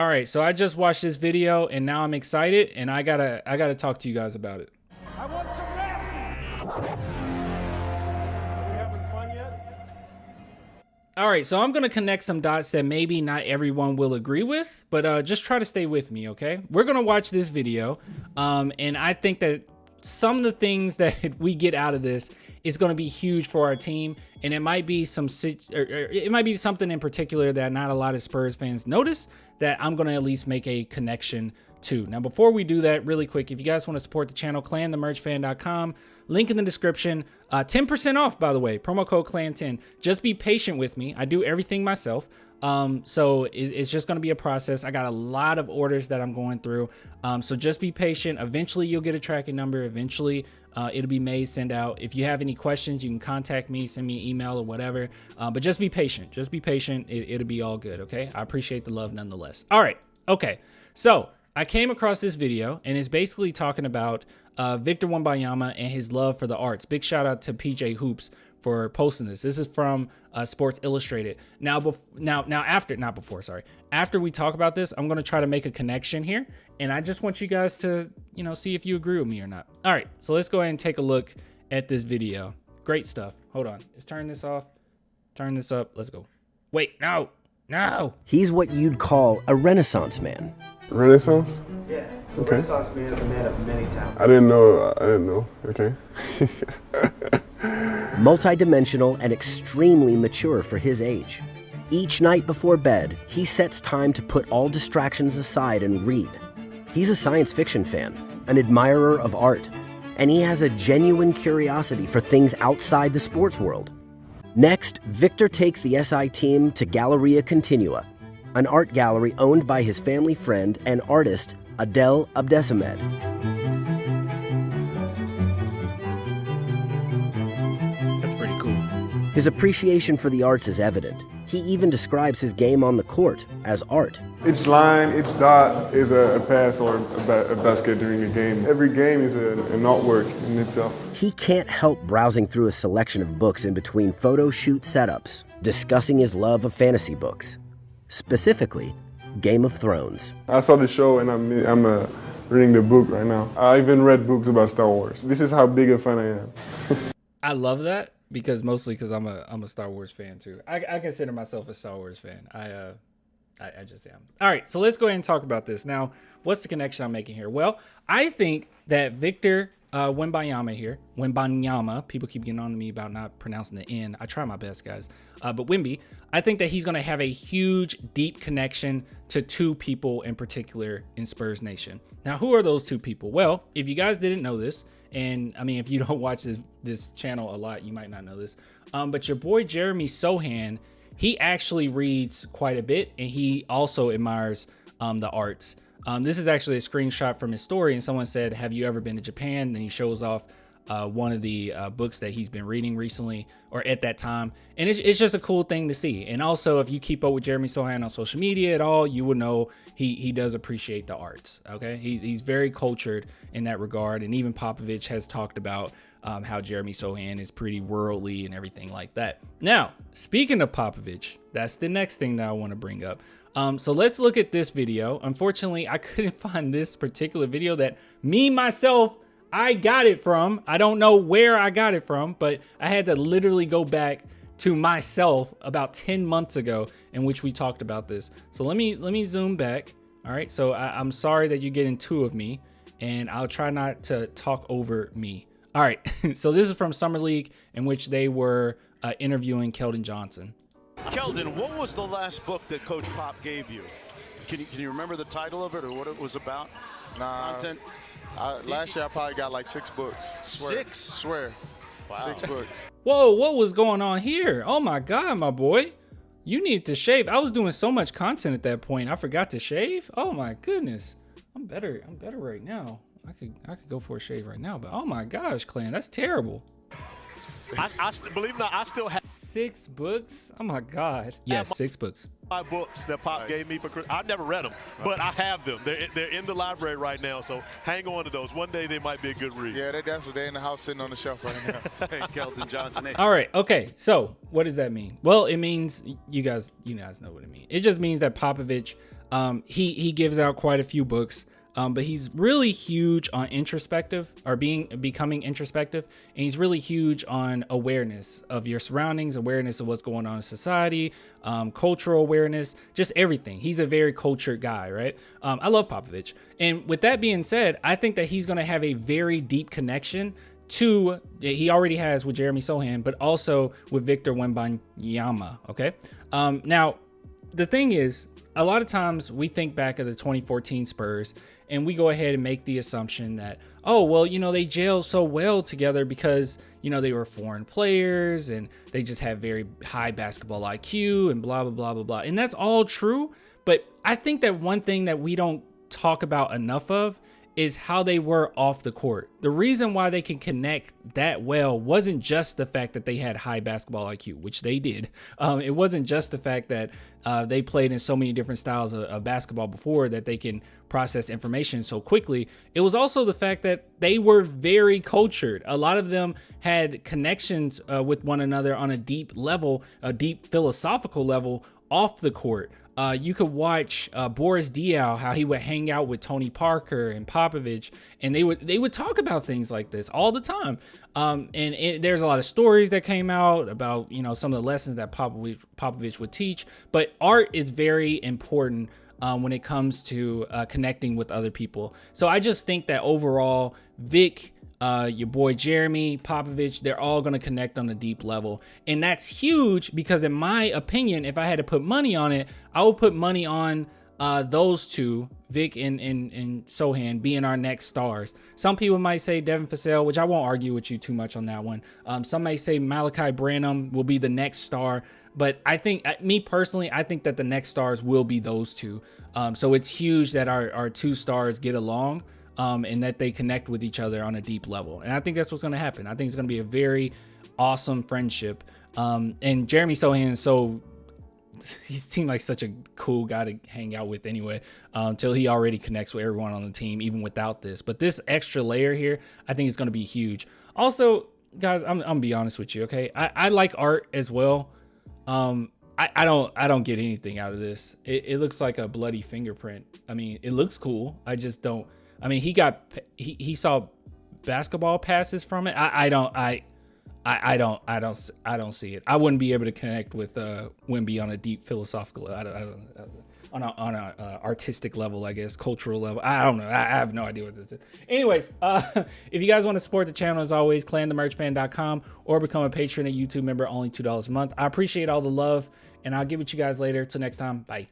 All right, so I just watched this video and now I'm excited and I gotta talk to you guys about it. I want some nasty. Are we having fun yet? All right, so I'm gonna connect some dots that maybe not everyone will agree with, but just try to stay with me, okay? We're gonna watch this video, and I think that some of the things that we get out of this is going to be huge for our team, and it might be it might be something in particular that not a lot of Spurs fans notice that I'm going to at least make a connection to. Now, before we do that, really quick, if you guys want to support the channel, clanthemerchfan.com, link in the description. 10% off, by the way, promo code CLAN10. Just be patient with me. I do everything myself. So it's just going to be a process. I got a lot of orders that I'm going through. So just be patient. Eventually you'll get a tracking number. Eventually it'll be made, send out. If you have any questions, you can contact me, send me an email or whatever. But just be patient. Just be patient. It'll be all good. Okay. I appreciate the love nonetheless. All right. Okay. So I came across this video and it's basically talking about Victor Wembanyama and his love for the arts. Big shout out to PJ Hoops for posting this. This is from Sports Illustrated. After we talk about this, I'm going to try to make a connection here, and I just want you guys to, see if you agree with me or not. All right, so let's go ahead and take a look at this video. Great stuff. Hold on. Let's turn this off. Turn this up. Let's go. Wait, no. He's what you'd call a Renaissance man. Renaissance? Yeah. So Okay. Renaissance man is a man of many talents. I didn't know. Okay. Multidimensional and extremely mature for his age. Each night before bed, he sets time to put all distractions aside and read. He's a science fiction fan, an admirer of art, and he has a genuine curiosity for things outside the sports world. Next, Victor takes the SI team to Galleria Continua, an art gallery owned by his family friend and artist, Adel Abdesamed. That's pretty cool. His appreciation for the arts is evident. He even describes his game on the court as art. Each line, each dot is a pass or a basket during a game. Every game is an artwork in itself. He can't help browsing through a selection of books in between photo shoot setups, discussing his love of fantasy books, specifically Game of Thrones. I saw the show and I'm reading the book right now. I even read books about Star Wars. This is how big a fan I am. I love that because I'm a Star Wars fan too. I consider myself a Star Wars fan. I just am. All right, so let's go ahead and talk about this. Now, what's the connection I'm making here? Well, I think that Victor Wembanyama, people keep getting on to me about not pronouncing the N. I try my best, guys. But Wemby, I think that he's going to have a huge, deep connection to two people in particular in Spurs Nation. Now, who are those two people? Well, if you guys didn't know this, and I mean, if you don't watch this channel a lot, you might not know this. But your boy Jeremy Sochan, he actually reads quite a bit, and he also admires the arts. This is actually a screenshot from his story, and someone said, have you ever been to Japan? And he shows off one of the books that he's been reading recently or at that time. And it's just a cool thing to see. And also, if you keep up with Jeremy Sochan on social media at all, you will know he does appreciate the arts. Okay, he's very cultured in that regard. And even Popovich has talked about how Jeremy Sochan is pretty worldly and everything like that. Now, speaking of Popovich, that's the next thing that I want to bring up. So let's look at this video. Unfortunately, I couldn't find this particular video that myself, I got it from. I don't know where I got it from, but I had to literally go back to myself about 10 months ago in which we talked about this. So let me zoom back. All right. So I'm sorry that you're getting two of me, and I'll try not to talk over me. All right. So this is from Summer League in which they were interviewing Keldon Johnson. Keldon, what was the last book that Coach Pop gave you? Can you remember the title of it or what it was about? Nah, Content? last year I probably got like 6 books. Swear. Wow. 6 books. Whoa, what was going on here? Oh my God, my boy. You need to shave. I was doing so much content at that point. I forgot to shave. Oh my goodness. I'm better right now. I could go for a shave right now, but oh my gosh, Clan, that's terrible. Believe it or not, I still have 6 books? Oh my God. Yes, 6 books. 5 books that Pop gave me for Christmas. I've never read them, but I have them. They're in the library right now, so hang on to those. One day they might be a good read. Yeah, they're in the house sitting on the shelf right now. Hey, Keldon Johnson. Hey. All right. Okay. So what does that mean? Well, it means you guys know what it means. It just means that Popovich He gives out quite a few books. But he's really huge on introspective or becoming introspective. And he's really huge on awareness of your surroundings, awareness of what's going on in society, cultural awareness, just everything. He's a very cultured guy, right? I love Popovich. And with that being said, I think that he's going to have a very deep connection to, he already has with Jeremy Sochan, but also with Victor Wembanyama. Okay. Now the thing is, a lot of times we think back of the 2014 Spurs and we go ahead and make the assumption that, oh, well, you know, they gelled so well together because, you know, they were foreign players and they just have very high basketball IQ and blah, blah, blah, blah, blah. And that's all true. But I think that one thing that we don't talk about enough of is how they were off the court. The reason why they can connect that well wasn't just the fact that they had high basketball IQ, which they did. It wasn't just the fact that they played in so many different styles of basketball before that they can process information so quickly. It was also the fact that they were very cultured. A lot of them had connections with one another on a deep level, a deep philosophical level off the court. You could watch Boris Diaw, how he would hang out with Tony Parker and Popovich, and they would talk about things like this all the time. There's a lot of stories that came out about, you know, some of the lessons that Popovich would teach. But art is very important when it comes to connecting with other people. So I just think that overall, Vic, your boy Jeremy, Popovich, they're all going to connect on a deep level. And that's huge because in my opinion, if I had to put money on it, I would put money on those two, Vic and Sochan, being our next stars. Some people might say Devin Vassell, which I won't argue with you too much on that one. Some may say Malachi Branham will be the next star. But I think, me personally, I think that the next stars will be those two. So it's huge that our two stars get along. And that they connect with each other on a deep level. And I think that's what's going to happen. I think it's going to be a very awesome friendship. And Jeremy Sochan he seemed like such a cool guy to hang out with anyway, until he already connects with everyone on the team, even without this. But this extra layer here, I think is going to be huge. Also, guys, I'm going to be honest with you, okay? I like art as well. I don't get anything out of this. It looks like a bloody fingerprint. I mean, it looks cool. I just don't. I mean, he saw basketball passes from it. I don't see it. I wouldn't be able to connect with Wemby on a deep philosophical, on a artistic level, I guess, cultural level. I don't know. I have no idea what this is. Anyways, if you guys want to support the channel, as always, clanthemerchfan.com or become a patron and YouTube member, only $2 a month. I appreciate all the love, and I'll get with you guys later. Till next time, bye.